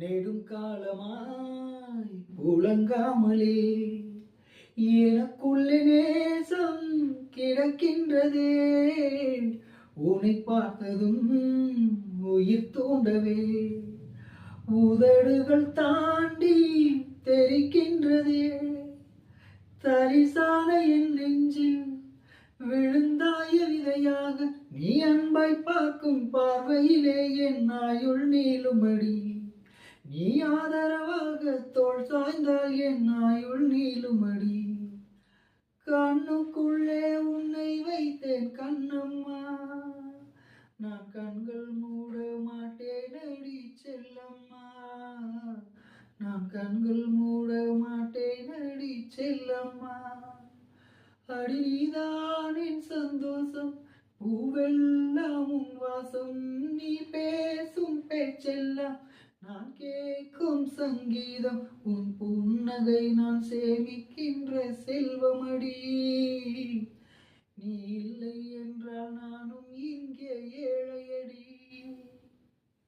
நெடுங்காலமாய் புழங்காமலே எனக்குள்ளே நேசம் கிடக்கின்றதே. உன்னை பார்த்ததும் உயிர் தூண்டவே உதடுகள் தாண்டி தெரிக்கின்றதே. தரிசான என் நெஞ்சில் விழுந்தாய விதையாக நீ அன்பை பார்க்கும் பார்வையிலே என் ஆயுள் நீளுமடி. நீ ஆதரவாக தோள் சாய்ந்தால் என் ஆயுள் நீளுமடி. கண்ணுக்குள்ளே உன்னை வைத்தேன் கண்ணம்மா, நான் கண்கள் மூட மாட்டேன் அடி செல்லம்மா. நான் கண்கள் மூட மாட்டேன் அடி செல்லம்மா. அடி நீதான் என் சந்தோஷம், பூவெல்லாம் உன் வாசம். நீ பேசும் பேச்செல்லாம் நான் கேட்கும் சங்கீதம். உன் புன்னகை நான் சேமிக்கின்ற செல்வமடி. நீ இல்லை என்றால் நான்